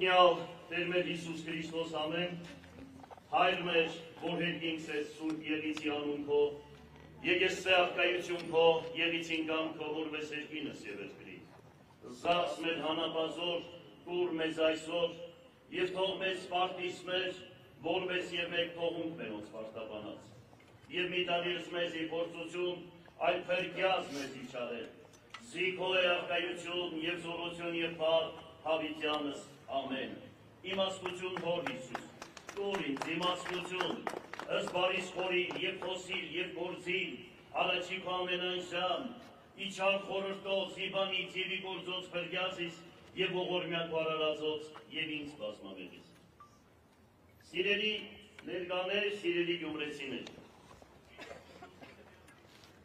Օրհնյալ Տեր մեր Հիսուս Քրիստոս ամեն, Հայր մեր, որ հետքինք սեզ Սուրբ Եղիցի անուն քո, եկես սե աղկայություն քո, Եղիցին կամ քո, որպես երկինս եւ երկրի։ Զախս մեր հանապազոր, տուր մեզ այսօր, եւ թող մեզ պարտիս մեր, որպես եւ մեկ թողունք մերոնց պարտաբանած։ Եվ մի տանիրս մեզ ի փորձություն, այլ փրկյաց մեզ իջարել։ Զիքո է աղկայություն եւ զորություն եւ փառ հավիտյանս ամեն։ Իմաստություն հոր Հիսուս, տուր ինձ իմաստություն, ըստ բարիս խորի եւ խոսիլ եւ գործիլ, առաջի քո ամենանշան, իջար խորհրդով զիբանից եւ ի գործոց փրկյացիս եւ ողորմյան բարարածոց եւ ինձ բազմավերից։ Սիրելի ներկաներ, սիրելի գյումրեցիներ,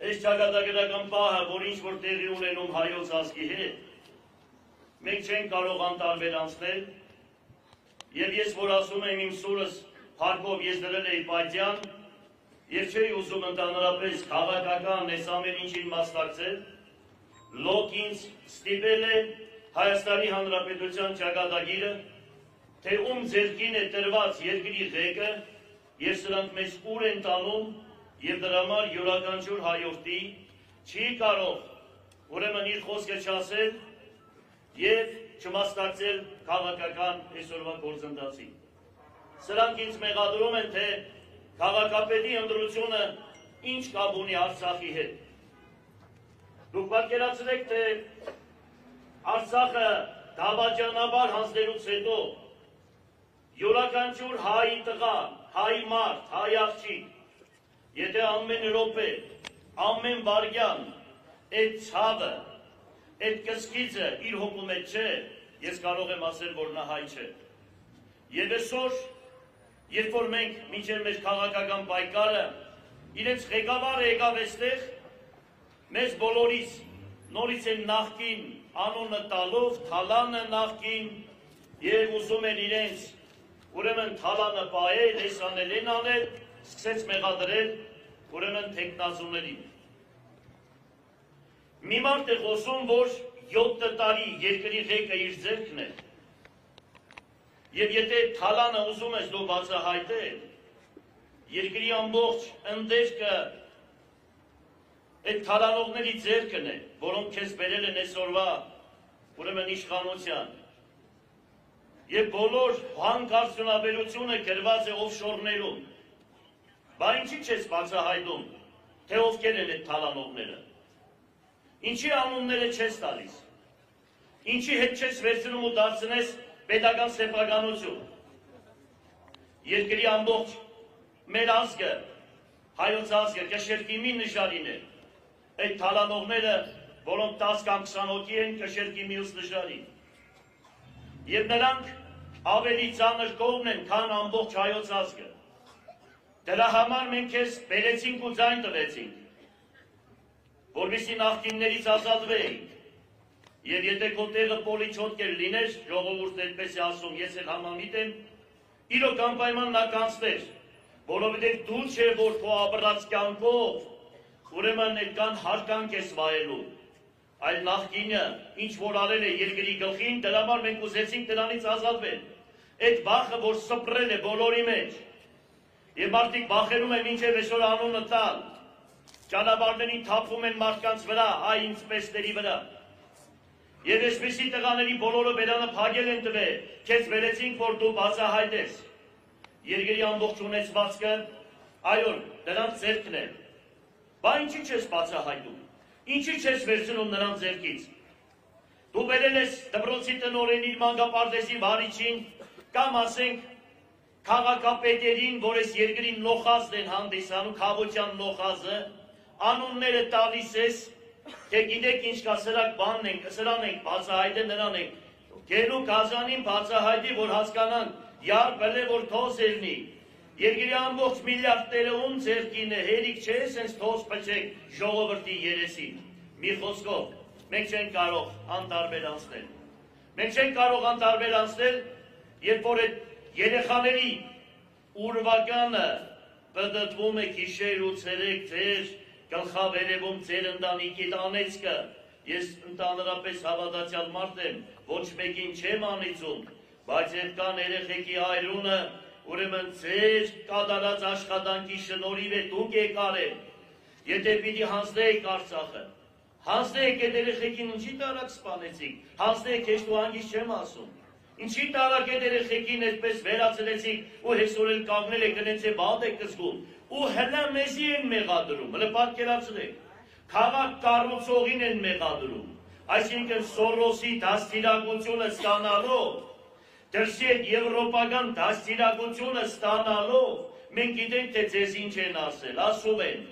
այս ճակատագրական պահը, որ ինչ-որ տեղի ունենում հայոց ազգի հետ, մենք չենք կարող անտարբեր անցնել, եւ ես, որ ասում եմ իմ սուրս փառքով ես դրել էի պատյան, եւ չէի ուզում ընդհանրապես քաղաքական այս ամեն ինչին մասնակցել, լոկ ինձ ստիպել է Հայաստանի Հանրապետության ճակատագիրը, թե ում ձեռքին է տրված երկրի ղեկը, եւ սրանք մեզ ուր են տանում, եւ դրա համար յուրաքանչյուր հայորդի չի կարող ուրեմն իր խոսքը չասել եւ չմասնակցել քաղաքական այսօրվա գործընթացին։ Սրանք ինձ մեղադրում են, թե քաղաքապետի ընտրությունը ինչ կապ ունի Արցախի հետ։ Դուք պատկերացրեք, թե Արցախը դավաճանաբար հանձնելուց հետո յուրաքանչյուր հայի տղա, հայ մարդ, հայ աղջիկ, եթե ամեն րոպե, ամեն վայրկյան այդ ցավը, այդ կսկիծը իր հոգու մեջ չէ, ես կարող եմ ասել, որ նա հայ չէ։ Եվ այսօր, երբ որ մենք մինչև մեր քաղաքական պայքարը իրենց ղեկավարը եկավ այստեղ, մեզ բոլորիս նորից են նախկին անունը տալով, թալանը նախկին եւ ուզում են իրենց ուրեմն թալանը պահել, այս անել, այն անել, սկսեց մեղադրել ուրեմն թեկնածուներին։ Մի մարդ է խոսում, որ 7 տարի երկրի ղեկը իր ձեռքն է, եւ եթե թալանը ուզում ես դու բացահայտել, երկրի ամբողջ ընդերքը այդ թալանողների ձեռքն է, որոնք քեզ բերել են այսօրվա ուրեմն իշխանության, եւ բոլոր հանքարդյունաբերությունը գրված է օֆշորներում։ Բա ինչի չես բացահայտում, թե ովքեր են այդ թալանողները, ինչի անունները չես տալիս, ինչի հետ չես վերցնում ու դարձնես պետական սեփականություն։ Երկրի ամբողջ մեր ազգը, հայոց ազգը կշերկի մի նժարին է, այդ թալանողները, որոնք 10 կամ 20 հոգի են, կշերկի մյուս նժարին։ Եվ նրանք ավելի ծանր կողմն են, քան ամբողջ հայոց ազգը։ Դրա համար մենք քեզ բերեցինք ու ձայն տվեցինք, որպեսզի նախկիններից ազատվեինք։ Եվ եթե քո տեղը պոլիչոտկեր լիներ, ժողովուրդն այդպես է ասում, ես էլ համամիտ եմ, իրոք անպայման նա կանցներ, որովհետև դու չէ, որ քո ապրած կյանքով ուրեմն այդքան հարկանք ես վայելում, այլ նախկինը ինչ որ արել է երկրի գլխին, դրա համար մենք ուզեցինք դրանից ազատվել։ Այդ վախը, որ սփռել է բոլորի մեջ, եւ մարդիկ վախենում են մինչև այսօր անունը տալ, ճանապարհներին թափվում են մարդկանց վրա, հայ ինձպեսների վրա։ Եվ այսպիսի տղաների բոլորը բերանը փակել են տվել, քեզ վերեցինք, որ դու բացահայտես երկրի ամբողջ ունեցվածքը, այո, նրանց ձեռքն է։ Բա ինչի չես բացահայտում, ինչի չես վերցնում նրանց ձեռքից։ Դու բերել ես դպրոցի տնօրենին, մանկապարտեզի վարիչին, կամ ասենք քաղաքապետերին, որ այս երկրի նոխազն են հանդիսանում, խավության նոխազը, անունները տալիս ես, թե գիտեք ինչ կա, սրան ենք բացահայտել, նրան ենք գելու կազանին բացահայտի, որ հասկանանք, յար բլե, որ թոս ելնի, երկրի ամբողջ միլիարդները ում ձեռքին է, հերիք չէ, սենց թոս պչեք ժողովրդի երեսին, մի խոսքով, մենք չենք կարող անտարբեր անցնել, մենք չենք կարող անտարբեր անցնել, երբ որ այդ երեխաների ուրվականը պտտվում է գիշեր ու ցերեկ ձեր գլխավերևում ձեր ընտանիքի անեծքը, ես ընդհանրապես հավատացյալ մարդ եմ, ոչ մեկին չեմ անիծում, բայց այդ կան երեխեքի այրունը, ուրեմն ձեր կատարած աշխատանքի շնորհիվ է դուք եք արել, եթե պիտի հանձնեիք Արցախը, հանձնեիք այդ երեխեքին ինչի տարակ սպանեցիք, հանձնեիք հեշտ ու հանգիստ չեմ ասում, ինչի տարակ այդ երեխեքին այսպես վերացրեցիք ու հեսօր էլ կանգնել եք գնենց է վատ եք զգում, ու հլա մեզի են մեղադրում, հլը պատկերացրեք, քաղաք կառուցողին են մեղադրում, այսինքն Սորոսի դաստիարակությունը ստանալով, դրսի այդ եվրոպական դաստիարակությունը ստանալով, մենք գիտենք, թե ձեզ ինչ են ասել, ասում են,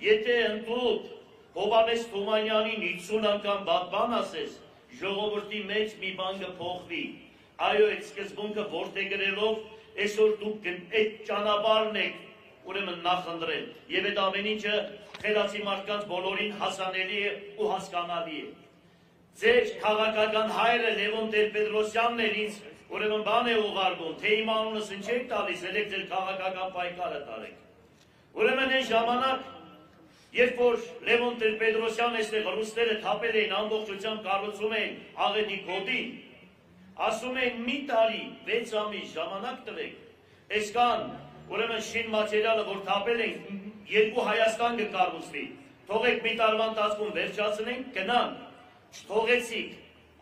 եթե ընդուտ Հովհաննես Թումանյանին 50 անգամ բան ասես, ժողովրդի մեջ մի բան կփոխվի, այո, այդ սկզբունքը որտե գրելով, այսօր դուք այդ ճանապարհն եք ուրեմն նախընտրել, եւ այդ ամեն ինչը խելացի մարդկանց բոլորին հասանելի է ու հասկանալի է։ Ձեր քաղաքական հայրը Լևոն Տեր-Պետրոսյանն էր ինձ ուրեմն բան է ուղարկում, թե իմ անունս ինչ եք տալիս, ելեք ձեր քաղաքական պայքարը տարեք։ Ուրեմն այն ժամանակ, երբ որ Լևոն Տեր-Պետրոսյանն այստեղ ռուսները թափել էին ամբողջությամբ կառուցում էին Աղետի գոտին, ասում էին մի տարի, 6 ամիս ժամանակ տվեք, այսքան ուրեմն շին մատերիալը, որ թափել են, երկու Հայաստան կկառուցվի, թողեք մի տարվա ընթացքում վերջացնենք, գնանք, չթողեցիք,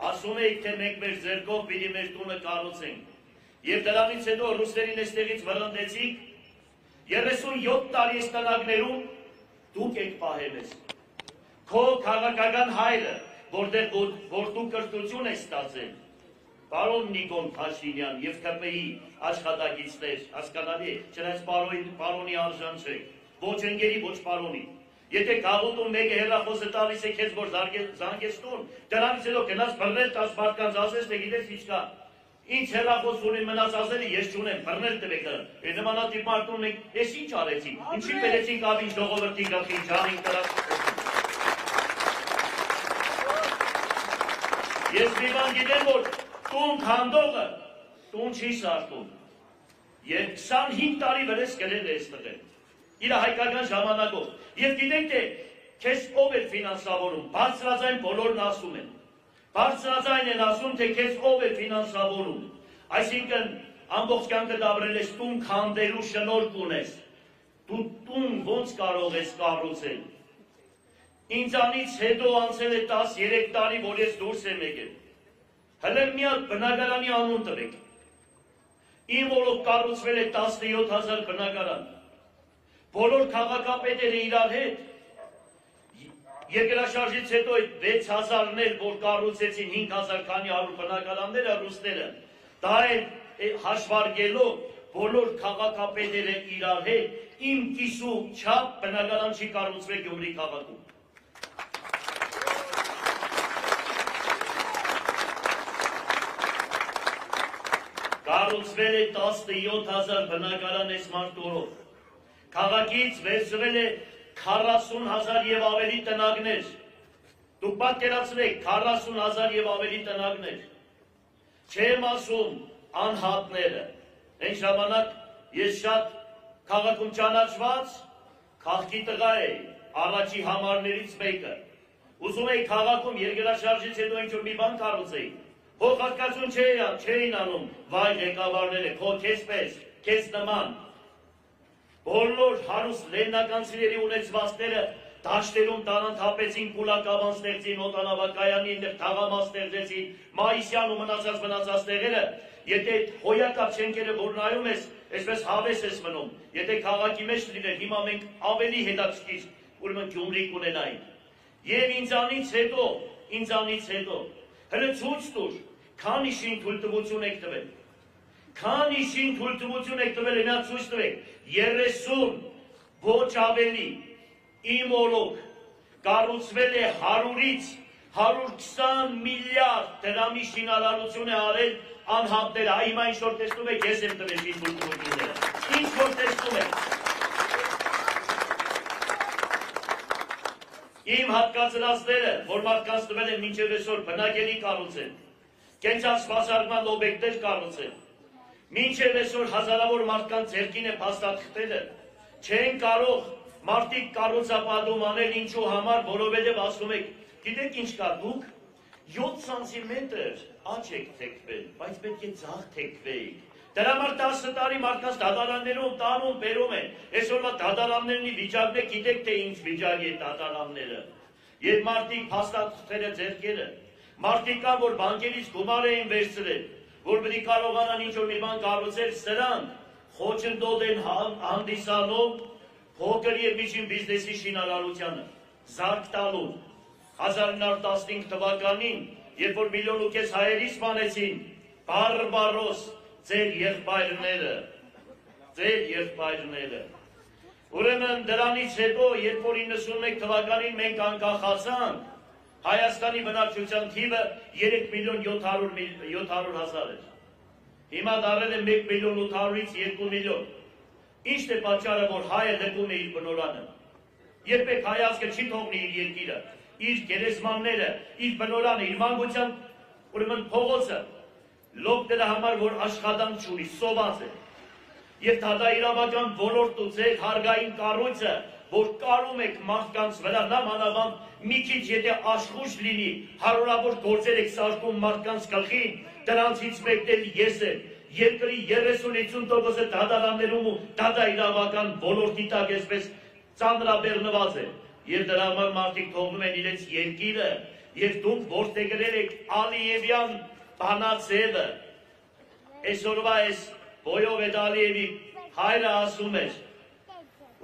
ասում էիք, թե մենք մեր ձեռքով պիտի մեր տունը կառուցենք։ Եվ դրանից հետո ռուսերին այստեղից վռնդեցիք, 37 տարի այս տնակներում դուք եք պահել ես։ Քո քաղաքական հայրը, որ դու կրթություն եք ստացել, պարոն Նիկոլ Փաշինյան և ԿՊ-ի աշխատակիցներ, հասկանալի է, չնայած պարոնի արժան չեք, ոչ ընկերի, ոչ պարոնի։ Եթե գաղութում մեկը հեռախոսը տալիս է քեզ, որ զանգես տուն, դրանից հետո գնաց բռնել 10 մարդկանց ասես, թե գիտես ինչ կա։ Ինչ հեռախոս ունի մնաց ասելի, ես չունեմ, բռնել տվեք դրան։ Այդ նմանատիպ մարդուն ենք, ես ինչ արեցին, ինչի բերեցինք ավին ժողովրդի գլխին, ջանին դրան։ Ես մի բան գիտեմ, որ տուն քանդողը տուն չի սարքում։ Եվ 25 տարի վրես գրել է այստեղ։ Իր հայկական ժամանակով։ Եվ գիտեք թե քեզ ով է ֆինանսավորում, բարձրաձայն բոլորն ասում են։ Բարձրաձայն են ասում, թե քեզ ով է ֆինանսավորում։ Այսինքն ամբողջ կյանքը դաբրել ես տուն քանդելու շնորհք ունես։ Դու տուն ոնց կարող ես կառուցել։ Ինձանից հետո անցել է 13 տարի, որ ես դուրս եմ եկել։ Հələ մի հատ բնակարանի անուն տվեք։ Իմ օրոք կառուցվել է 17,000 բնակարան։ Բոլոր քաղաքապետերը իրար հետ, երկրաշարժից հետո 6,000-ն էլ, որ կառուցեցին 5,000 քանի 100 բնակարանները ռուսները, դա էլ հաշվարկելով բոլոր քաղաքապետերը իրար հետ, իմ կիսու չափ բնակարան չի կառուցվել Գյումրի քաղաքում։ Կառուցվել է 17,000 բնակարան այս մարդուրով։ Քաղաքից վերցվել է 40,000 և ավելի տնագներ։ Դուք պատկերացրեք 40,000 և ավելի տնագներ։ Չեմ ասում անհատները։ Այն ժամանակ ես շատ քաղաքում ճանաչված քաղաքի տղա էի, առաջի համարներից մեկը։ Ուզում էի քաղաքում երկրաշարժից հետո ինչ-որ մի բան կառուցեի։ Փոխհատկացում չէին անում, վայ ղեկավարները, քո քեզպես, քեզ նման։ Բոլոր հարուստ լեննականցիների ունեցվածքները դաշտերում տանանթափեցին, կուլակավան ստեղծին, օդանավակայանի այնտեղ թաղամաս ստեղծեցին, Մայիսյան ու մնացած տեղերը, եթե հոյակապ շենքերը որ նայում ես, այսպես հավես ես մնում, եթե քաղաքի մեջ լիներ, հիմա մենք ավելի հետաքրքիր ուրեմն Գյումրի կունենայինք։ Եվ ինձանից հետո, հələ ցույց տուր, քանի շին թույլտվություն եք տվել։ Քանի շին թույլտվություն եք տվել, նա ցույց տվեք, 30 ոչ ավելի իմ օրոք կառուցվել է 100-ից 120 միլիարդ դրամի շինարարություն է արել անհատները, հիմա ինչ որ տեսնում եք, ես եմ տվել շին թույլտվությունները, ինչ որ տեսնում եք։ Իմ հատկացրածները, որ մարդկանց տվել են մինչև այսօր բնակելի կառուցել, կենցաղ սպասարկման օբյեկտներ կառուցել, մինչև այսօր հազարավոր մարդկանց ձեռքին է փաստաթղթերը, չեն կարող մարդիկ կառուցապատում անել ինչու համար, որովհետև ասում եք, գիտեք ինչ կա, դուք 7 սանտիմետր աճ եք թեքվել, բայց պետք է ձախ թեքվեիք։ Դրա համար 10 տարի մարդկանց դատարաններում տանում բերում են։ Այսօրվա դատարաններն վիճակն է, գիտեք թե ինչ վիճակի է դատարանները։ Երբ մարդիկ փաստաթղթերը ձեռքերը, մարդիկ կան, որ բանկերից գումար էին վերցրել, որ պետք է կարողանան ինչ-որ մի բան կառուցել, սրանք խոչընդոտ են հանդիսանում փոքր եւ միջին բիզնեսի շինարարությանը, զարկ տալու։ 1915 թվականին, երբ որ 1,5 միլիոն հայերի սպանեցին, բարբարոս, ձեր եղբայրները։ Ուրեմն դրանից հետո, երբ որ 91 թվականին մենք անկախացանք, Հայաստանի բնակչության թիվը 3.700.000 էր։ Հիմա դարել է 1.800.000-ից 2 միլիոն։ Ի՞նչն է պատճառը, որ հայը դնում է իր բնորանը։ Երբեք հայացքը չի թողնի իր երկիրը, իր գերեզմանները, իր բնորանը, իր մանկության, ուրեմն փողոցը, լոկ դրա համար, որ աշխատանք չունի, սոված է։ Եվ դատաիրավական ոլորտը ձեր հարգային կառույցը, որ կարում եք մարդկանց վրա, նամանավանդ մի քիչ եթե աշխուժ լինի, հարյուրավոր գործեր եք սարքում մարդկանց գլխին, դրանցից մեկն էլ ես եմ։ Երկրի 30-50% դատարաններում ու դատաիրավական ոլորտի տակ այսպես ծանրաբեռնված է։ Եվ դրա համար մարդիկ թողնում են իրենց երկիրը, եւ դուք որդեգրել եք Ալիևյան բանաձևը։ Այսօրվա այս Բոյովետ Ալիևի հայրը ասում էր,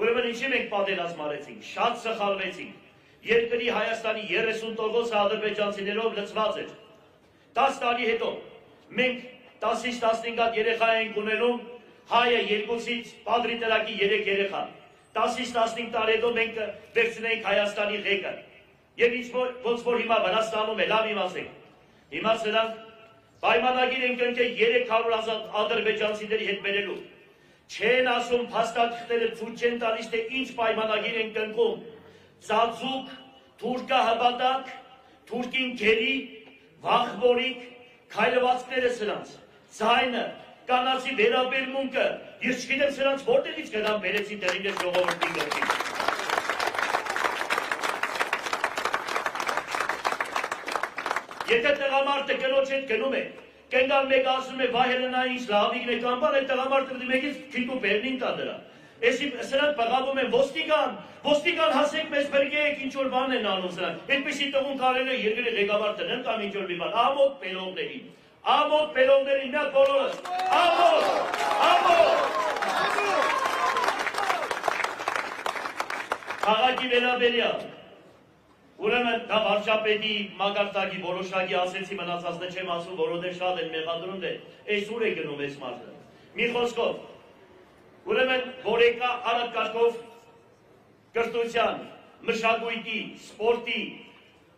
ուրեմն ինչի մենք պատերազմ արեցինք, շատ սխալվեցինք։ Երկրի Հայաստանի 30% ադրբեջանցիներով լցված էր։ 10 տարի հետո մենք 10-ից 15 հատ երեխա ենք ունենում, հայը 2-ից պատրի տրակի 3 երեխա։ 10-ից 15 տարի հետո մենք վերցնենք Հայաստանի ղեկը։ Եվ ոնց որ հիմա Վրաստանում է, լավ իմացեք։ Հիմա սրանք պայմանագիր են կնքել 300,000 ադրբեջանցիների հետ բերելու։ Չեն ասում փաստաթղթերը ցույց չեն տալիս, թե ինչ պայմանագիր են կնքում։ Ծածուկ, թուրքահպատակ, թուրքին գերի, վախվորիկ, քայլվածքները սրանց, ձայնը, կանացի վերաբերմունքը, ես չգիտեմ սրանց որտեղից գնան բերեցին դերին ժողովրդի գլխին։ Եթե տղամարդը կնոջ հետ գնում է, կենգալ մեկ ասում է վահելնա ինչ լավիկն է կամ բան, այդ տղամարդը մեկից քիթու բերնին տա դրա։ Սրանք բղավում են ոստիկան հասեք մեզ բրգեք, ինչ-որ բան են անում սրանք։ Այդպիսի տղուն կարել է երկրի ղեկավար տնեն կամ ինչ-որ մի բան, ամոթ պելոններին, մի հատ բոլորս, ամոթ։ Քաղաքի վերաբերյալ, ուրեմն դա վարչապետի մակարդակի որոշակի ասեցի մնացածը չեմ ասում, որովհետև շատ են մեղադրում դե, այս ուր է գնում այս մարդը։ Մի խոսքով, ուրեմն որեկա արագ կարգով կրթության, մշակույթի, սպորտի,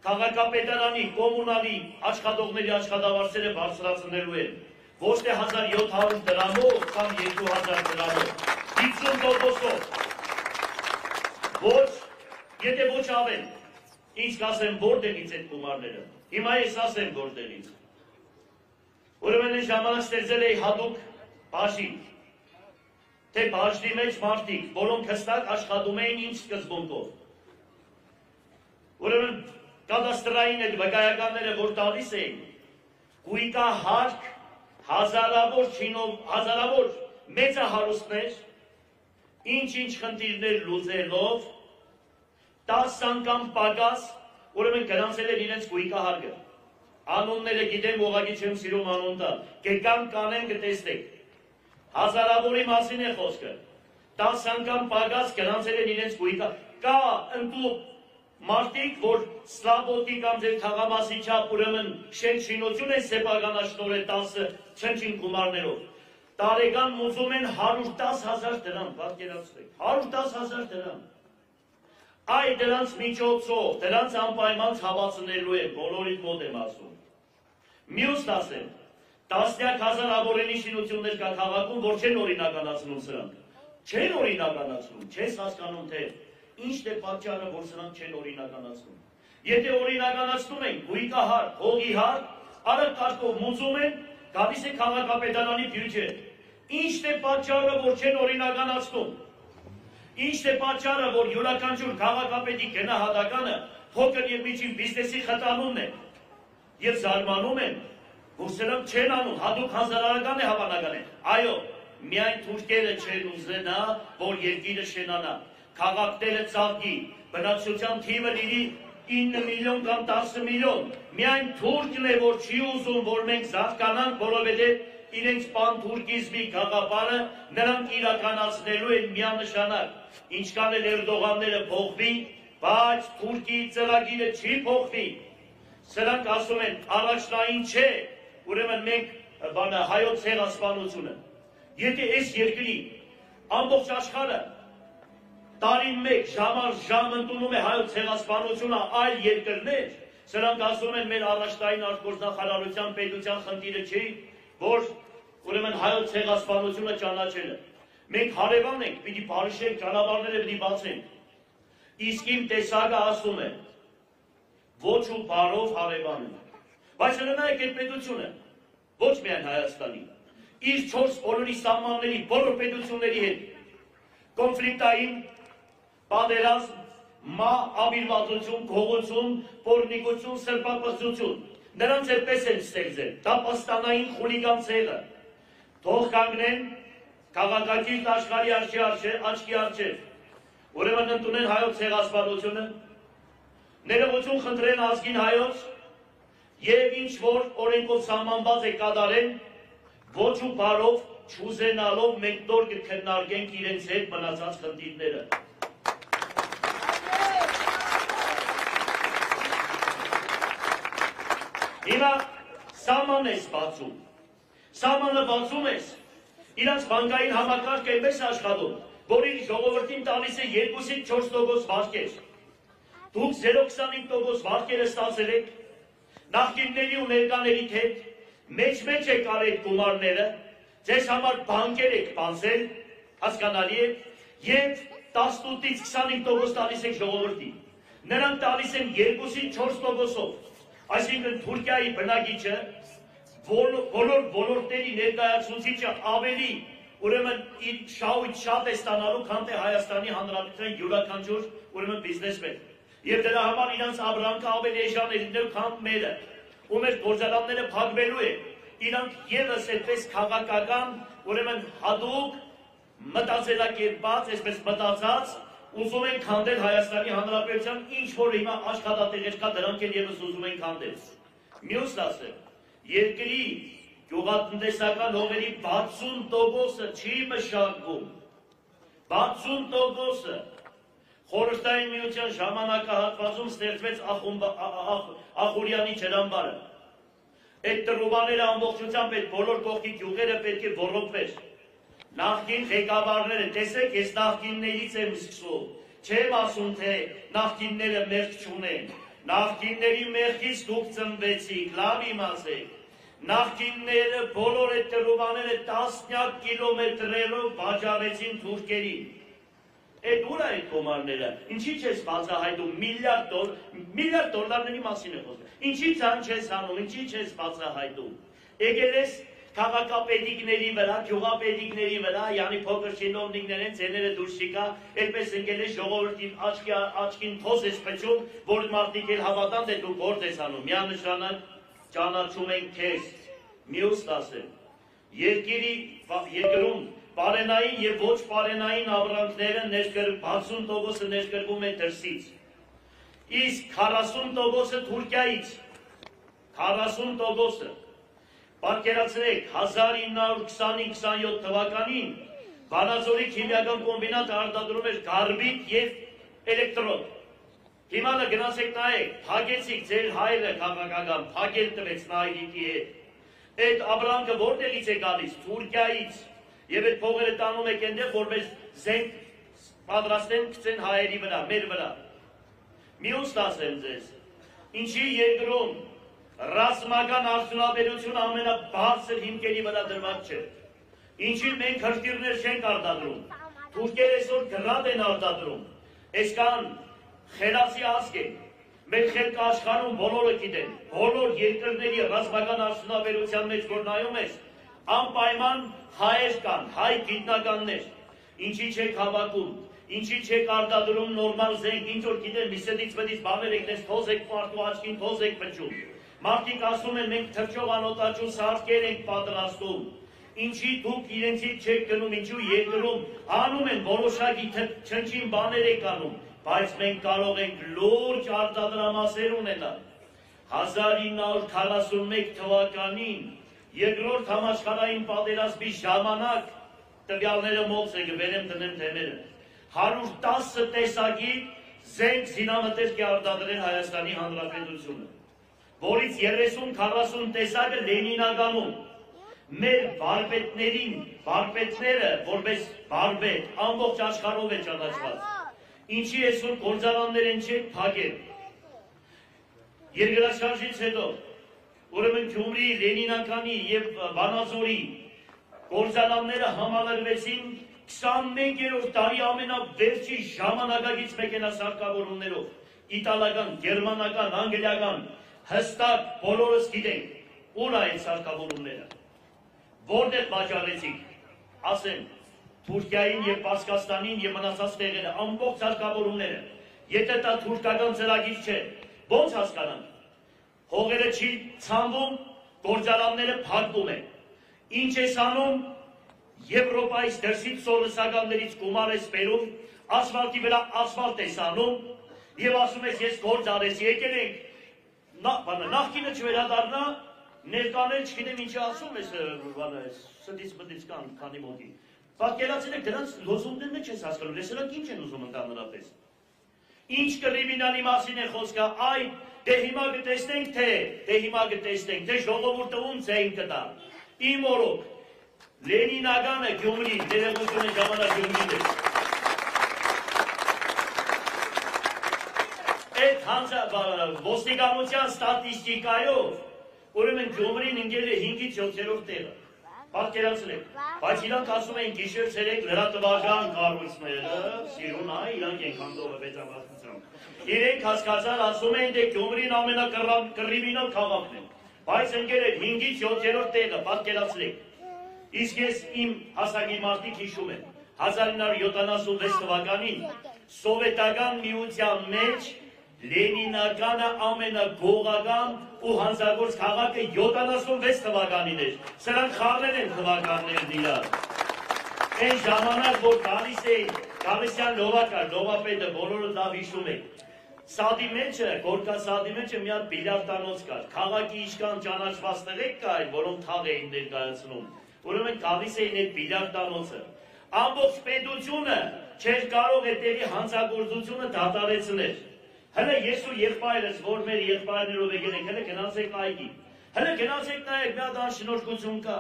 քաղաքապետարանի, կոմունալի աշխատողների աշխատավարձերը բարձրացնելու են։ Ոչ թե 1700 դրամով կամ 2000 դրամով, 50%-ով։ Ոչ, եթե ոչ ավել, ինչ կասեմ որտեղից այդ գումարները։ Հիմա ես ասեմ որտեղից։ Ուրեմն այն ժամանակ ստեղծել էի հատուկ բաժին, թե բաժնի մեջ մարդիկ, որոնք հստակ աշխատում էին ինչ սկզբունքով։ Ուրեմն կադաստրային այդ վկայականները, որ տալիս էին, գույքահարկ հազարավոր մեծահարուստներ, ինչ-ինչ խնդիրներ լուծելով, 10 անգամ պակաս, ուրեմն գրանցել էր իրենց գույքահարկը։ Անունները գիտեմ, ուղղակի չեմ սիրում անուն տալ, կեկան կանեն կտեսնեք։ Հազարավորի մասին է խոսքը։ 10 անգամ պակաս գրանցել են իրենց գույքահարկը։ Կա ընդդուք մարդիկ, որ սլաբոտի կամ ձեր թաղամասի չափ ուրեմն շենքշինություն են սեպականաշնորհել 10 չնչին գումարներով։ Տարեկան մուծում են 110,000 դրամ, պատկերացրեք, 110,000 դրամ։ Այդ դրանց միջոցով, դրանց անպայման ցավացնելու է, բոլորիդ մոտ եմ ասում։ Մյուսն ասեմ, տասնյակ հազարավորելի շինություններ կա քաղաքում, որ չեն օրինականացնում սրանք։ Չեն օրինականացնում, չես հասկանում թե ինչն է պատճառը, որ սրանք չեն օրինականացնում։ Եթե օրինականացնում են գույքահար, հողի հար, արագ կարգով մուծում են, գալիս է քաղաքապետարանի բյուջե։ Ինչն է պատճառը, որ չեն օրինականացնում։ Ինչն է պատճառը, որ յուրաքանչյուր քաղաքապետի գնահատականը փոքր եւ միջին բիզնեսի խթանումն է։ եւ զարմանում են, որ սրանք չեն անում, հատուկ հանրարարական է հավանական է։ Այո, միայն թուրքերը չեն ուզենա, որ երկիրը շենանա, քաղաքները ծաղկի, բնակչության թիվը լինի 9 միլիոն կամ 10 միլիոն։ Միայն թուրքն է, որ չի ուզում, որ մենք զարգանանք, որովհետև իրենց պանթուրքիզմի գաղափարը նրանք իրականացնելու են միանշանակ։ Ինչքան էլ Էրդողանները փոխվի, բայց Թուրքիի ծրագիրը չի փոխվի։ Սրանք ասում են առաջնային չէ, ուրեմն մենք հայոց ցեղասպանությունը։ Եթե այս երկրի ամբողջ աշխարհը տարին մեկ ժամ առ ժամ ընդունում է հայոց ցեղասպանությունը այլ երկրներ, սրանք ասում են մեր առաջնային արտգործնախարարության պետության խնդիրը չի, որ ուրեմն հայոց ցեղասպանությունը ճանաչելը։ Մենք հարևան ենք, պիտի բարիշենք, ճանապարհները պիտի բացենք։ Իսկ իմ տեսակը ասում է, ոչ ու բարով հարևան ենք։ Բայց հրնայեք այդ պետությունը, ոչ միայն Հայաստանի, իր 4 բոլորի սահմանների, բոլոր պետությունների հետ, կոնֆլիկտային, պատերազմ, ավիրվածություն, գողություն, պոռնիկություն, սրբապղծություն, նրանց այդպես են ստեղծել, տապաստանային խուլիգան ցեղը, թող կանգնեն քաղաքակիրթ աշխարհի աչքի առջև, ուրեմն ընդունեն հայոց ցեղասպանությունը, ներողություն խնդրեն ազգին հայոց եւ ինչ որ օրենքով սահմանված է կատարեն, ոչ ու բարով չուզենալով մենք նոր կքննարկենք իրենց հետ մնացած խնդիրները։ Հիմա սահման ես բացում, սահմանը բացում ես, իրանց բանկային համակարգը այնպես աշխատում, որի ժողովրդին տալիս է 2-ից 4% վարկեր։ Դուք 0,25% վարկերը ստացել եք, նախկինների ու ներկաների հետ, մեջ եք արել գումարները, ձեզ համար բանկեր եք բացել, հասկանալի է, և 18-ից 25% տալիս եք ժողովրդին։ Նրանք տալիս են 2-ից 4%-ով, այսինքն Թուրքիայի բնակիչը, բոլոր ոլորտների ներկայացուցիչը ավելի ուրեմն շահույթ շատ է ստանալու, քան թե Հայաստանի Հանրապետության յուրաքանչյուր ուրեմն բիզնեսմեն։ Եվ դրա համար իրանց ապրանքը ավելի էժան է լինելու, քան մերը, ու մեր գործարանները փակվելու է։ Իրանք ևս այդպես քաղաքական, ուրեմն հատուկ մտածելակերպած, այսպես մտածած, ուզում են քանդել Հայաստանի Հանրապետության ինչ որ հիմա աշխատատեղեր կա, դրանք էլ ևս ուզում են քանդել։ Մյուսն ասեմ, երկրի գյուղատնտեսական հողերի 60%-ը չի մշակվում, 60%-ը Խորհրդային միության ժամանակահատվածում ստեղծվեց Ախուրյանի ջրամբարը։ Այդ տրուբաները ամբողջությամբ այդ բոլոր կողքի գյուղերը պետք է ոռոգվեր։ Նախկին ղեկավարները, տեսեք, ես նախկիններից եմ սկսում, չեմ ասում, թե նախկինները մեղք չունեն, նախկինների մեղքից դուք ծնվեցիք, լավ իմացեք, նախկինները բոլոր այդ տրուբաները տասնյակ կիլոմետրերով վաճառեցին թուրքերին։ Այդ ուր է այդ գումարները, ինչի չես բացահայտում, միլիարդ դոլարների մասին է խոսում, ինչի ցան չես անում, ինչի չես բացահայտում, եկել ես քաղաքապետիկների վրա, գյուղապետիկների վրա, յանի փոքր չինովնիկներ են, ձեները դուրս չկա, այդպես ընկել ես ժողովրդին աչքին թոզ ես փչում, որ մարդիկ էլ հավատան, թե դու գործ ես անում, միանշանակ ճանաչում ենք քեզ, մյուսն ասեմ, երկրում պարենային և ոչ պարենային ապրանքները 60%-ը ներկրվում է դրսից, իսկ 40%-ը Թուրքիայից, 40%-ը, պատկերացրեք 1925-27 թվականին Վանաձորի քիմիական կոմբինատը արտադրում էր կարբիդ և էլեկտրոդ, հիմա գնացեք նայեք, փակեցիք ձեր հայրը քաղաքական, փակել տվեց նայրիկի հետ, այդ ապրանքը որտեղից է գալիս, Թուրքիայից, և այդ փողերը տանում եք այնտեղ, որպես զենք պատրաստեն գցեն հայերի վրա, մեր վրա։ Մյուսն ասեմ ձեզ, ինչի երկրում ռազմական արդյունաբերությունը ամենաբարձր հիմքերի վրա դրված չէ։ Ինչի մենք հրթիռներ չենք արտադրում, թուրքերը այսօր գրադ են արտադրում, այսքան խելացի ազգ են, մեր խելքը աշխարհում բոլորը գիտեն, բոլոր երկրների ռազմական արդյունաբերության մեջ որ նայում ես, անպայման հայեր կան, հայ գիտնականներ, ինչի չեք հավաքում, ինչի չեք արտադրում նորմալ զենք, ինչ որ գիտեն, մի սեդից մտից բաներ եք, դες թոզ եք մարդու աչքին թոզ եք փչում, Մարդիկ ասում են մենք թրջողանոթաճու սարքեր ենք պատրաստում։ Ինչի դուք իրենցից չեք գնում, ինչու երկրում անում են որոշակի չնչին բաներ եք անում, բայց մենք կարող ենք լուրջ արտադրամասեր ունենալ։ 1941 թվականին երկրորդ համաշխարհային պատերազմի ժամանակ տվյալները մոտ է գվերեմ տնեմ թեմերը 110 տեսակի զենք զինամթերք է արտադրել Հայաստանի Հանրապետությունը, որից 30-40 տեսակը Լենինագանում մեր վարպետները որպես վարպետ ամբողջ աշխարհով է ճանաչված։ Ինչի այսօր գործարաններ են չեք փակել։ Երկրաշարժից հետո ուրեմն Գյումրի, Լենինականի եւ Վանաձորի գործարանները համալրվեցին 21-րդ տարի ամենավերջի ժամանակակից մեքենասարքավորումներով, իտալական, գերմանական, անգլիական, հստակ բոլորս գիտենք ուր այդ սարքավորումները, որտեղ վաճառեցիք, ասեմ, Թուրքիային եւ Պարսկաստանին եւ մնացած տեղերը, ամբողջ սարքավորումները, եթե դա թուրքական ծրագիր չէ, ո՞նց հասկանանք։ Հողերը չի ցանվում, գործարանները փակվում են։ Ինչ ես անում, Եվրոպայից դրսից սովետականներից գումար ես բերում, ասֆալտի վրա ասֆալտ ես անում եւ ասում ես ես գործ արեցի, եկել ենք նախկինը չվերադառնա, ներկանել չգիտեմ ինչ ասում ես, ստից մտից կան քանի մոտի։ Պատկերացրեք դրանց լոզունգներն չես հասկանում, ես նրանք ինչ են ուզում ընդհանրապես։ Ինչ կրիմինալի մասին է խոսքը, այ դե հիմա կտեսնենք, թե ժողովուրդը ում ձայն կտա։ Իմ օրոք Լենինագանը Գյումրի, ներողությունը ժամանակ Գյումրին է։ Այդ ոստիկանության ստատիստիկայով ուրեմն Գյումրին ընկել է 5-ից 7-րդ տեղը։ Պատկերացրեք, բայց իրանք ասում են գիշեր ցերեկ լրատվական կառույցները, սիրուն այ իրանք են քանդողը մեծամասնությամբ։ Իրենք հասկացան ասում են դե Գյումրին ամենակրիմինալ քաղաքն է, բայց ընկել է 5-ից 7-րդ տեղը, պատկերացրեք։ Իսկ ես իմ հասակի մարդիկ հիշում եմ 1976 թվականին սովետական միության մեջ Լենինագանը ամենագողական ու հանցագործ քաղաքը 76 թվականին էր։ Սրանք խառնել են թվականներն իրար։ Այն ժամանակ, որ Գալստյան Լովակա, Լովապետը, բոլորը լավ հիշում եք։ Սադի մեջը, Գորկա Սադի մեջը մի հատ բիլիարդանոց կար։ Քաղաքի իշքան ճանաչված տղեկ կար, որոնք թաղ էին ներկայացնում։ Ուրեմն գալիս էին այդ բիլիարդանոցը։ Ամբողջ պետությունը չէր կարող այդտեղի հանցագործությունը դադարեցնել։ Հələ ես ու եղբայրս, որ մեր եղբայրներով եկել ենք, հələ գնացեք այգի։ Հələ գնացեք նայեք, մի հատ անշնորհքություն կա։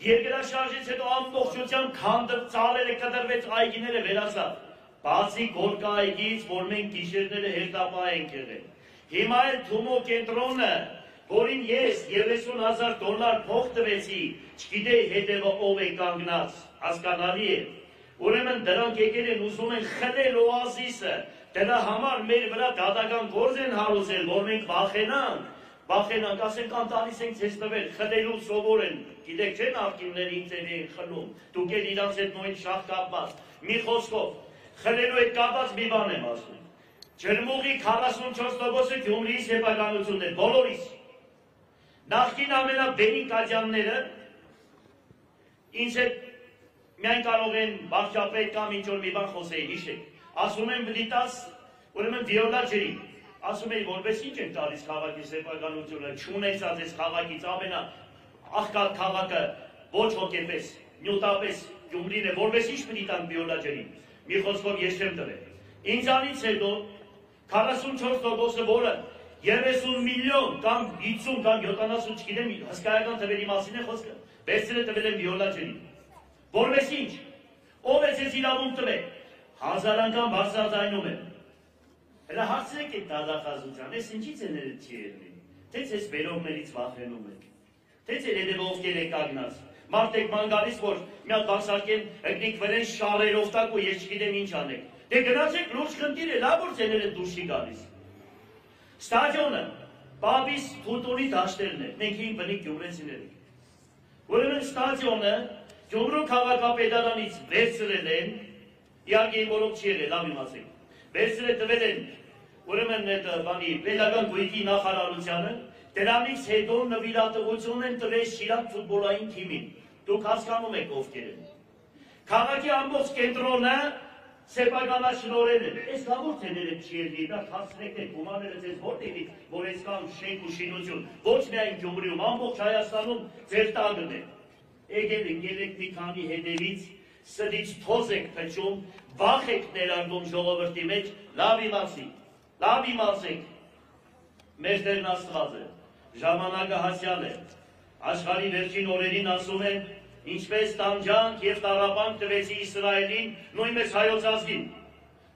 Երկրաշարժից հետո ամբողջությամբ քանդıb ծալերը կտրվեց, այգիները վերացավ։ Բացի Գորկա այգից, որ մենք գիշերները հերթապահ ենք եղել։ Հիմա էլ Թումո կենտրոնը, որին ես $30,000 փող տվեցի, չգիտեի հետևը ով է կանգնած, հասկանալի է։ Ուրեմն դրանք եկել են ուզում են խլել օազիսը, դրա համար մեր վրա դատական գործ են հարուցել, որ մենք վախենանք, ասենք տալիս ենք ձեզ տվել, խլելու սովոր են, գիտեք չէ նախկինները ինձ են խլում, դուք էլ իրանց հետ նույն շահ կապված, մի խոսքով, խլելու հետ կապված մի բան եմ ասում, ջրմուղի 44%-ը Գյումրիի սեփականությունն է, բոլորիս, նախկին ամենաբերին կատյանները, ինձ հետ միայն կարող են վարչապետ կամ ինչ-որ մի բան խոսեի, հիշեք, ասում են բլիտաս, ուրեմն վիոլա ջրի, ասում էի, որպես ինչ են տալիս քաղաքի սեփականությունը, չունեցած ես քաղաքից ամենա աղքատ քաղաքը ոչ հոգեպես, նյութապես Գյումրին է, որպես ինչ պիտի տան վիոլա ջրին, մի խոսքով ես չեմ տվել։ Ինձանից հետո 44%-ը, որը 30 միլիոն կամ 50 կամ 70 չգիտեմ, հսկայական թվերի մասին է խոսքը, վերցրել է տվել են վիոլա ջրին, որպես ինչ, ով է ձեզ իրավունք տվել, 1000 անգամ բարձրաձայնում եմ։ Հələ հարցրեք այդ դատախազության, ես ինչից են այդ չի եղնին, թե ձեզ վերողներից վախենում եք, թե ձեր հետևը ովքեր եք կանգնած, մարդ եք ման գալիս, որ մի հատ բարձրակեն ըգնիկ վրեն շարերով տակ ու ես չգիտեմ ինչ անեք, դե գնացեք լուրջ խնդիր է, լավ որ ձեները դուրս չի գալիս։ Ստադիոնը, Պապիս Թուտունի դաշտերն է, մենք հին բնիկ գյումրեցիներ ենք։ Ուրեմն ստադիոնը Գյումրու քաղաքապետարանից վերցրել են, իհարկե իմ որոք չի եղել, լավ իմացեք, վերցրել տվել են ուրեմն այդ բանի պետական գույքի նախարարությանը Դրանից հետո նվիրատվություն են տվել Շիրակ ֆուտբոլային թիմին։ Դուք հասկանում եք ովքեր են։ Քաղաքի ամբողջ կենտրոնը սեփականաշնորհել են։ Այս լավոր ցեները չի ելի, դա հասցնեք եք գումարները ձեզ որտեղից, որ այսքան շենք ու շինություն, ոչ միայն Գյումրիում, ամբողջ Հայաստանում ձեր տակն է։ Եկել եք մի քանի հետևից, սրից թոզ եք փչում, վախ եք ներարկում ժողովրդի մեջ, լավ իմացեք, մեր Տերն Աստված է, ժամանակը հասյալ է, աշխարհի վերջին օրերին ասում են, ինչպես տանջանք և տառապանք տվեցի Իսրայելին, նույնպես հայոց ազգին,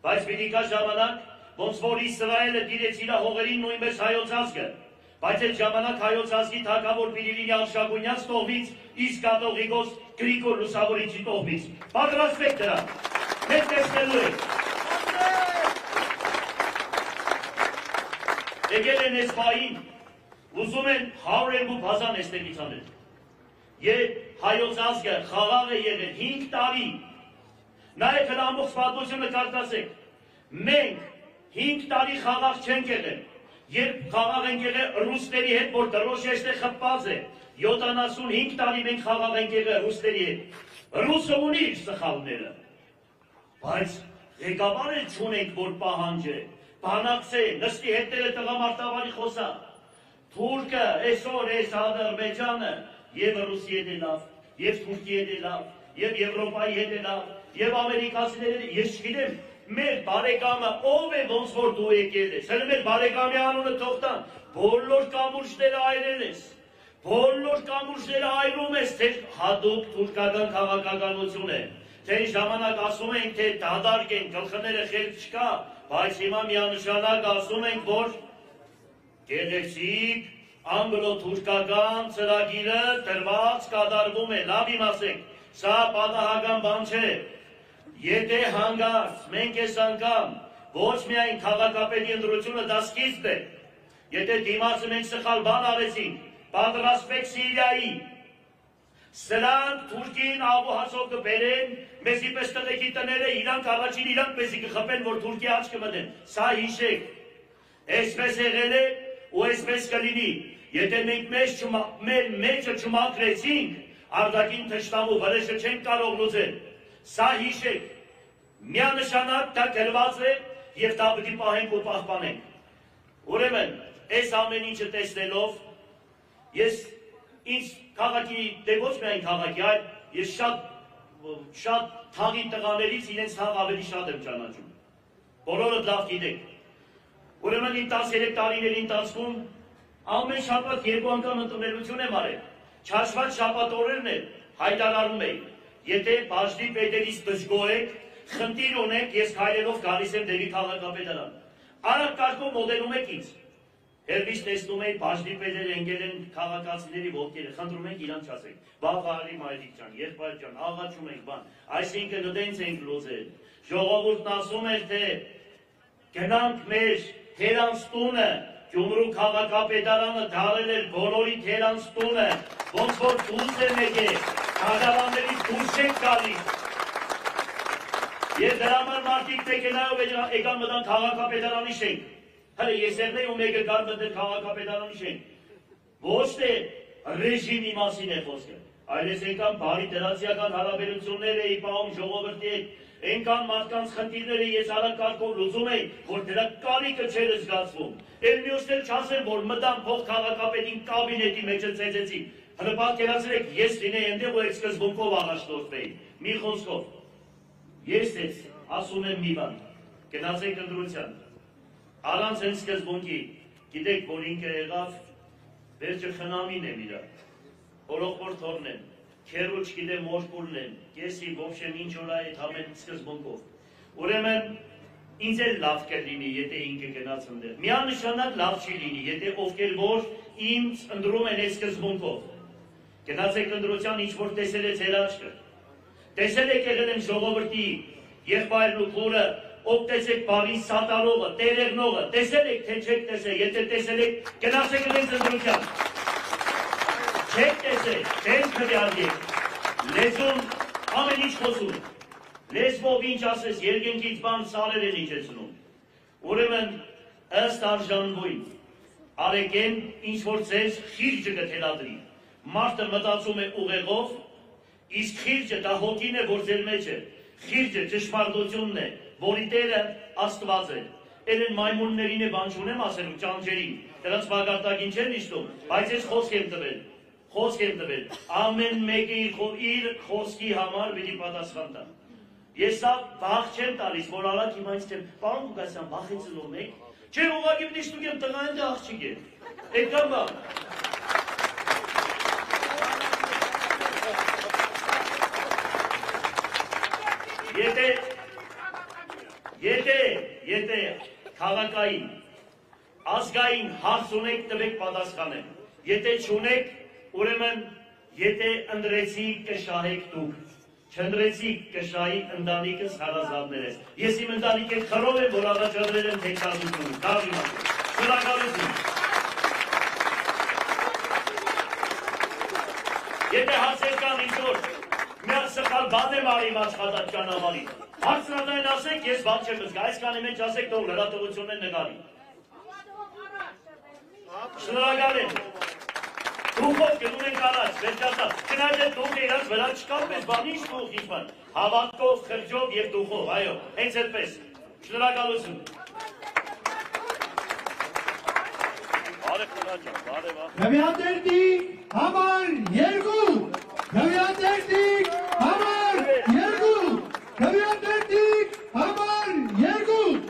բայց պիտի կա ժամանակ, ոնց որ Իսրայելը տիրեց իր հողերին նույնպես հայոց ազգը, բայց այդ ժամանակ հայոց ազգի թագավոր պիտի լինի Արշակունյաց տողմից, իսկ կաթողիկոս Գրիգոր Լուսավորիչի տողմից։ Պատրաստվեք դրան, մենք տեսնելու ենք։ Եկել են այս պահին, ուզում են 100 բազան էստեղից անել։ Եվ հայոց ազգը խաղաղ է եղել 5 տարի, նայեք հլ ամբողջ պատմությունը կարդացեք, մենք 5 տարի խաղաղ չենք եղել, երբ խաղաղ ենք եղել ռուսների հետ, որ դրոշեշտը խփված է, 75 տարի մենք խաղաղ ենք եղել ռուսների հետ, ռուսը ունի իր սխալները, բայց ղեկավար էլ չունենք, որ պահանջ է, բանակցե, նստի հետները տղամարդավարի խոսա, Թուրքը, այսօր այս Ադրբեջանը, Եվ Ռուսի հետ է լավ, և Թուրքի հետ է լավ, և Եվրոպայի հետ է լավ, և ամերիկացիների, ես չգիտեմ, մեր բարեկամը ով է ոնց որ դու եկել ես, հələ մեր բարեկամի անունը թող տան, բոլոր կամուրջները այրել ես, բոլոր կամուրջները այրում ես, թե հատուկ թուրքական քաղաքականություն է, թե ժամանակ ասում ենք, թե դադարք են, գլխները խելք չկա, բայց հիմա միանշանակ ասում ենք, որ գեղեցիկ անգլո-թուրքական ծրագիրը տրված կատարվում է, լավ իմացեք, սա պատահական բան չէ, եթե հանգարց, մենք այս անգամ, ոչ միայն քաղաքապետի ընտրությունը դա սկիզբ է, եթե դիմացը մենք սխալ բան արեցինք, պատրաստվեք Սիրիայի, սրանք Թուրքին աբուհասով կբերեն, մեզի պես տղեկի տները, իրանք առաջին իրանք մեզի կխպեն, որ Թուրքի աչ կմտեն, սա հիշեք, այսպես եղել է, ու այսպես կլինի, եթե մենք մեր մեջը չմաքրեցինք, արտաքին թշնամու վրեժը չենք կարող լուծել, սա հիշեք, միանշանակ դա գրված է և դա պետք է պահենք ու պահպանենք։ Ուրեմն, այս ամեն ինչը տեսնելով, ես ինձ քաղաքի, դե ոչ միայն քաղաքի, այլ ես շատ թաղի տղաներից իրենց թաղ ավելի շատ եմ ճանաչում։ Բոլորը լավ գիտեք։ Ուրեմն իմ 13 տարիների ընթացքում ամեն շաբաթ 2 անգամ ընդունելություն եմ արել։ Չհաշված շաբաթօրերն էլ հայտարարում էի, եթե բաժնի պետերից դժգոհ եք, խնդիր ունեք, ես քայլելով գալիս եմ դեպի քաղաքապետարան։ Արագ կարգով մոտենում եք ինձ։ Հերվից տեսնում եք բաժնի պետերը ընկել են քաղաքացիների ոտքերը, խնդրում ենք իրանք չասեք։ Բաղարի մայրիկ ջան, եղբայր ջան, աղաչում ենք բան, այսինքն դենց ենք լուծել։ Ժողովուրդն ասում էր, թե գնանք մեր թերանց տունը, Գյումրու քաղաքապետարանը դարել էր բոլորի թերանց տունը, ոնց որ դուրս են եկել, քաղաքավաններից դուրս չենք գալիս։ Եվ դրա համար մարդիկ տեկենայով եկան մտան քաղաքապետարանի շենք։ Հələ եսերն ու մեկը կար մտել քաղաքապետարանի շենք։ Ոչ թե ռեժիմի մասին է խոսքը, այլ ես եկան բարի դրացիական հարաբերություններ էի պահում ժողովրդի հետ, Ենքան մարդկանց խնդիրները ես արակարգով լուծում էի, որ դրա կարիքը չէր զգացվում։ Էլ մյուսներ չասեն, որ մտան փող քաղաքապետին կաբինետի մեջը ծեծեցին։ Հələ պատկերացրեք, ես լինեի այնտեղ ու այդ սկզբունքով առաջնորդվեի։ Մի խոսքով։ Ես ես ասում եմ մի բան, գնացեք ընտրության։ Առանց այն սկզբունքի, գիտեք, որ ինքը եղավ, վերջը խնամին եմ իրա, օրողբոր թորնեն, քերու չգիտեմ ոշպուրն են, կեսի ոբշեն ինչ օր այդ ամեն սկզբունքով։ Ուրեմն, ինձ էլ լավ կլինի, եթե ինքը գնաց ընդեղ։ Միանշանակ լավ չի լինի, եթե ովքեր որ ինձ ընդրում են այդ սկզբունքով։ Գնացեք ընտրության ինչ որ տեսել է ձեր աչքը։ Տեսել եք եղել են ժողովրդի եղբայրն ու քուրը, օգտեցեք բարին սատարողը, տերեղնողը, տեսել եք, թե չեք տեսել, եթե տեսել եք, գնացեք իրենց ընտրության։ Չեք տեսել, չենք քվեարկեք, լեզուն ամեն ինչ խոսում, լեզվով ինչ ասես, երկնքից բան սարեր են իջեցնում, ուրեմն ըստ արժանվույն, Արեկեն ինչ որ ձեզ խիրջը կթելադրի։ Մարդը մտածում է ուղեղով, իսկ խիրջը դա հոգին է, որ ձեր մեջ է։ Խիրջը ճշմարտությունն է, որի տերը Աստված է։ Էլ են մայմուններին է բան չունեմ ասելու ճանճերին, դրանց մագարտակին չեն իշտում, բայց ես խոսք եմ տվել, ամեն մեկը իր խոսքի համար պիտի պատասխան տա։ Ես սա վախ չեմ տալիս, որ արագ հիմա ինձ թեմ, պարոն Ղուկասյան, վախեցնում եք, չէ ուղղակի պիտի շտուկ եմ տղան դե աղջիկ է, այդքան բան։ Եթե քաղաքային, ազգային հարց ունեք, տվեք պատասխանեմ։ Եթե չունեք, ուրեմն եթե ընդրեցիք կշահեք դուք, չընդրեցիք կշահի ընտանիքս հարազատներես։ Ես իմ ընտանիքի խռով եմ, որ առաջադրել եմ թեկնածությունը, դաժի մասը, շնորհակալություն։ Եթե հարցեր կան ինչ-որ, միան սխալ բան եմ արի իմ աշխատատյան ամարի, հարցրատային ասեք, ես բան չեմ զգա, այս կանի մեջ ասեք, թող լրատվությունն նկարի։ Շնորհակալ եմ։ Դուխով գնում ենք առաջ, վերջացած, չնայած այդ դուխը իրաց վրա չկա, պես բան ինչ դուխ ինչ բան, հավատքով, խղճով և դուխով, այո, հենց այդպես, շնորհակալություն։ Նվիատերդի համար 2, նվիատերդի համար 2, նվիատերդի համար 2։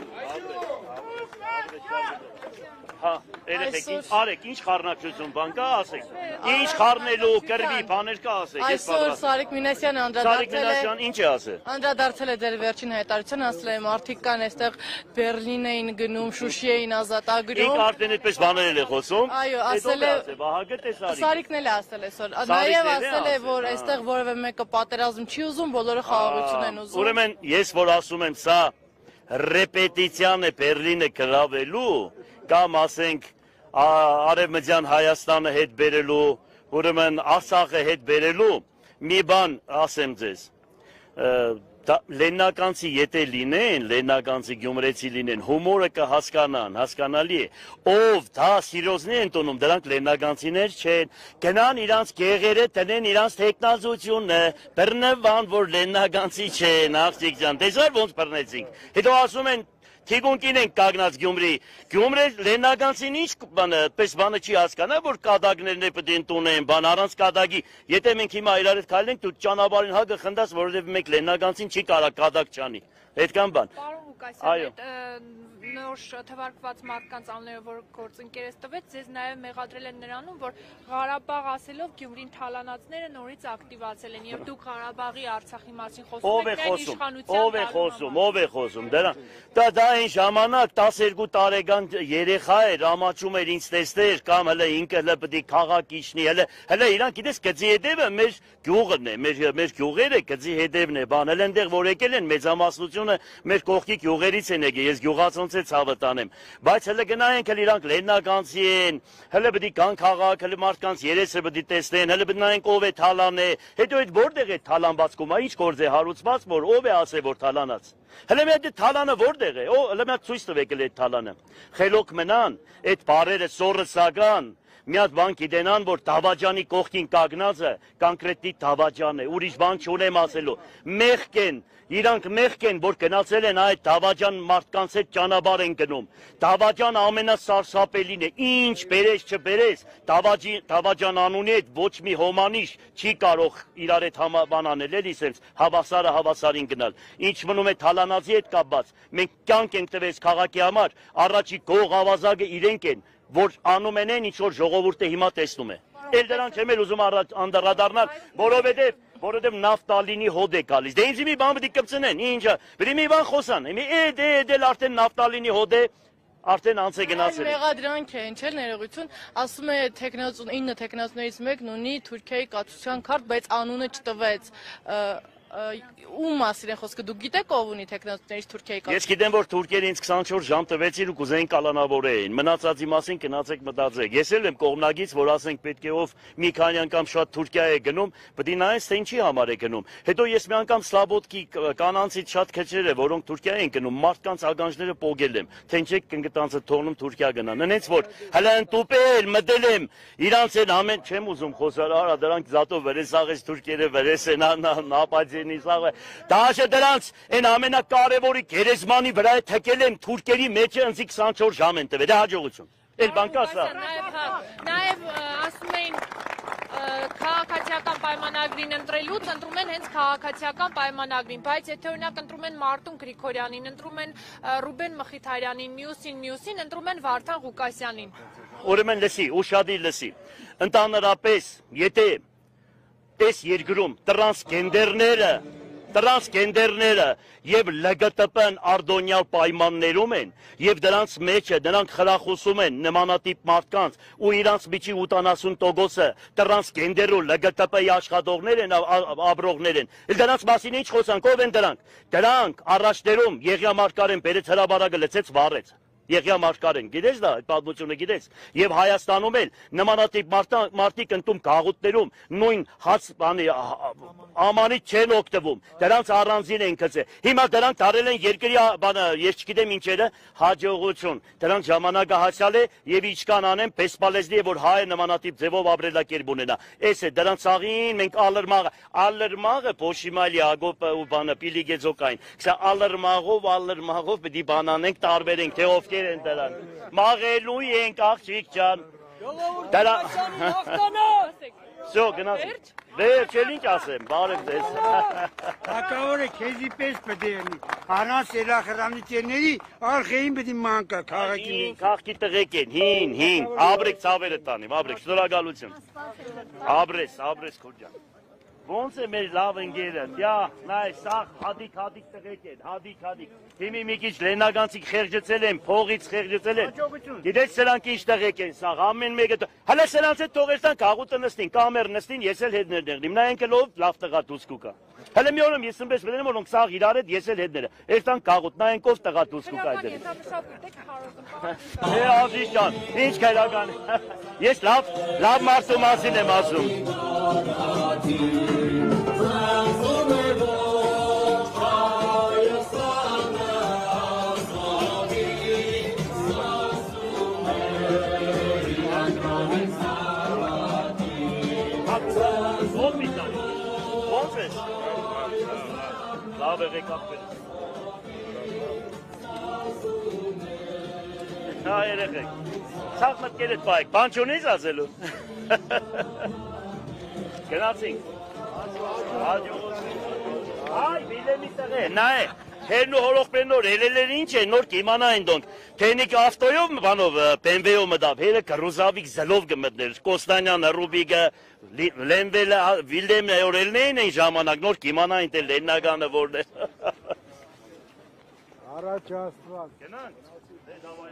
Հա, երեխեք, արեք, ինչ խառնակցություն բան կա, ասեք, ինչ խառնելու, կրվի, բաներ կա, ասեք, ես պատրաստ։ Այսօր Սարիկ Մինասյանը ինչ է ասել։ անդրադարձել է դեր վերջին հայտարարության, ասել է մարդիկ կան այստեղ Բերլին էին գնում, Շուշի էին ազատագրում։ Ինք արդեն այդպես բաներ է խոսում։ Այո, ասել է, Վահագն թե Սարիկը։ Սարիկն էլ է ասել այսօր։ Նաև ասել է, որ այստեղ որևէ մեկը պատերազմ չի ուզում, բոլորը խաղաղություն են ուզում։ Ուրեմն ես որ ասում եմ, սա ռեպետիցիան է Բերլինը գրավելու, կամ ասենք Արևմտյան Հայաստանը հետ բերելու, ուրեմն Արցախը հետ բերելու, մի բան ասեմ ձեզ, լեննականցի եթե լինեն, լեննականցի գյումրեցի լինեն, հումորը կհասկանան, հասկանալի է, ով դա սիրոզն է ընտնում, դրանք լեննականցիներ չեն, գնան իրանց գեղերը տնեն իրանց թեկնածությունը, բռնվան, որ լեննականցի չեն, աղջիկ ջան, տեսար ոնց բռնեցինք, հետո ասում են Թիկունքին ենք կագնած Գյումրի, Գյումրի լեննականցին ինչ պես բանը չի հասկանա, որ կադագներն է պետք ընդունեն, բան առանց կադագի, եթե մենք հիմա իրար հետ քայլենք, դու ճանապարհին հա կխնդաս, որովհետև մենք լեննականցին չի կարա կադագ չանի, այդքան բան։ Պարոն Ղուկասյան, նոր թվարկված մարդկանց անունները, որ գործընկերս տվեց, ձեզ նաև մեղադրել են նրանում, որ Ղարաբաղ ասելով Գյումրին թալանածները նորից ակտիվացել են, եւ դուք Ղարաբաղի Արցախի մասին խոսում եք, ով է խոսում, դա այն ժամանակ 12 տարեկան երեխա էր, ամաչում էր ինձ տեսներ, կամ հələ ինքը հələ պետք է քաղաք իջնի, հələ իրանք գիտես գծի հետևը մեր գյուղն է, մեր գյուղերը գծի հետևն է, բան, հələ այնտեղ որ եկել են մեծամասնությունը մեր կողքի գյուղերից են եկել, ես գյուղացոնց է ցավը տանեմ, բայց հələ գնայենք հələ իրանք լեննականցի են, հələ պետք է կան քաղաք, հələ մարդկանց երեսը պետք է տեսնեն, հələ պետք նայենք ով է թալան է, հետո այդ որտեղ է թալանված կոմա, ինչ գործ է հարուցված, որ ով է ասել որ թալանած։ Հələ մի հատ թալանը որտեղ է, հələ մի հատ ցույց տվեք այդ թալանը։ Խելոք մնան, այդ բարերը սորը սագան, մի հատ բան գիտենան, որ Դավաճանի կողքին կանգնածը կոնկրետի Դավաճան է, ուրիշ բան չունեմ ասելու։ Մեղք են, իրանք մեղք են, որ գնացել են այդ Դավաճան մարդկանց հետ ճանապարհ են գնում։ Դավաճանը ամենասարսափելին է, ինչ բերես չբերես, Դավաճան անունի հետ ոչ մի հոմանիշ չի կարող իրար հետ բան անել, էլի սենց հավասարը հավասարին գնալ։ Ինչ մնում է թալանածի հետ կապված, մենք կյանք ենք տվես քաղաքի համար, առաջի գող ավազակը իրենք են, որ անում են ինչ որ ժողովուրդը հիմա տեսնում է։ Էլ դրան չեմ էլ ուզում անդրադառնալ, որովհետև նավթալինի հոդ է գալիս։ Դե ինձ մի բան պետք է կպցնեն, ինչա, պետք է մի բան խոսան։ Էլ արդեն նավթալինի հոդ է, արդեն անց է գնացել։ Մեղադրանք է, ինչ էլ ներողություն, ասում է 9 թեկնածուներից մեկն ունի Թուրքիայի կաթության քարտ, բայց անունը չտվեց։ ում մասին է խոսքը, դուք գիտեք ով ունի թեկնածուներից Թուրքիայի կապ։ Ես գիտեմ, որ Թուրքիան ինձ 24 ժամ տվեցին ու կուզեին կալանավորեին։ Մնացածի մասին գնացեք մտածեք։ Ես էլ եմ կողմնագից, որ ասենք պետք է ով մի քանի անգամ շատ Թուրքիա է գնում, պետք է նայես թե ինչի համար է գնում։ Հետո ես մի անգամ Սլաբոդկի կանանցից շատ քչերը, որոնք Թուրքիա են գնում, մարդկանց ագանջները պոգել եմ, թե ինչեք կնգտանցը թողնում Թուրքիա գնան։ Նենց որ հələ ընտուպել, մտել եմ, իրանց են ամեն չեմ ուզում խոսալ, արա դրանք զատով վերեսաղես Թուրքերը վերեսեն, նապաձենի սաղը։ Դաշը դրանց այն ամենակարևորի գերեզմանի վրա է թեքել եմ Թուրքերի մեջը ընձի 24 ժամ են տվել, հաջողություն։ Էլ բան կա սա։ Նաև ասում էին քաղաքացիական պայմանագրին ընտրելուց ընտրում են հենց քաղաքացիական պայմանագրին, բայց եթե օրինակ ընտրում են Մարտուն Գրիգորյանին, ընտրում են Ռուբեն Մխիթարյանին, մյուսին ընտրում են Վարդան Ղուկասյանին։ Ուրեմն լսի, ուշադիր լսի։ Ընդհանրապես, եթե տես երկրում տրանսգենդերները եւ ԼԳՏՊ-ն արդոնյալ պայմաններում են եւ դրանց մեջ նրանք խրախուսում են նմանատիպ մարդկանց ու իրանց միջի 80%-ը տրանսգենդեր ու ԼԳՏՊ-ի աշխատողներ են, ապրողներ են։ Դրանց մասին ինչ խոսանք, ով են դրանք։ Դրանք առաջներում Եղիա Մարգարեն բերեց հրաբարակը լցեց վառեց։ Եղիա Մարգարեն, գիտես դա, այդ պատմությունը գիտես, եւ Հայաստանում էլ նմանատիպ մարդիկ ընտում գաղութներում նույն ամանից չեն օգտվում, դրանց առանձին են գծել։ Հիմա դրանք դարել են երկրի բանը, ես չգիտեմ ինչերը, հաջողություն։ Դրանք ժամանակը հասյալ է եւ ինչքան անեն, պեսպալեզնի է, որ հայը նմանատիպ ձևով ապրելակերպ ունենա։ Էս է, դրանց աղին մենք ալրմաղը փոշիմալի ագոպը ու բանը պիլիգեզոկային։ Քսա ալրմաղով պետք է բանանենք, տարբերենք, թե ովքեր են դրանք։ Մաղելու ենք աղջիկ ջան։ Всё, գնացինք։ Վերջ էլ ինչ ասեմ, բարև ձեզ։ Հակավոր է քեզի պես պետք է լինի։ Առանց երախրանիչների արխեին պետք է մանկա քաղաքի մեջ։ Քաղաքի տղեկ են, հին, ապրեք ցավերը տանիմ, ապրեք, շնորհակալություն։ Ապրես քորջան։ Ոնց է մեր լավ ընկերը, դյա, նայ, սա հադիկ տղեկ են, հադիկ։ Հիմի մի քիչ լենագանցիկ խեղճեցել են, փողից խեղճեցել են։ Գիտես սրանք ինչ տղեկ են, սա ամեն մեկը։ Հələ սրանց հետ թողերտան կաղուտը նստին, կամեր նստին, ես էլ հետ ներդեղնիմ։ Նայենք էլ ով լավ տղա դուսկու կա։ Հələ մի օրում ես ըմպես մտնում որ սաղ իրար հետ ես էլ հետները։ Երտան կաղուտ, նայենք ով տղա դուսկու կա այդտեղ։ Ազիզ ջան, ինչ քայլական։ Ես լավ մարդու մասին եմ ասում։ Լավ եղեք ապրել։ Հա երեխեք, սաղ մտքերդ պայեք, բան չունիս ասելու։ Գնացինք։ Այ, վիլեմի տղե, նայ, հերն ու հորոխպենոր, հերելեր ինչ է, նոր կիմանային դոնք, թենիք ավտոյով բանով, պենվեյով մդավ, հերը կրուզավիկ զլով գմտներ, Կոստանյանը, Ռուբիգը, Լենվելը, Վիլդեմը, օրելնեին են ժամանակ, նոր կիմանային տել լեննագանը որն է։ Առաջ աստված։ Գնանք, դե դավայ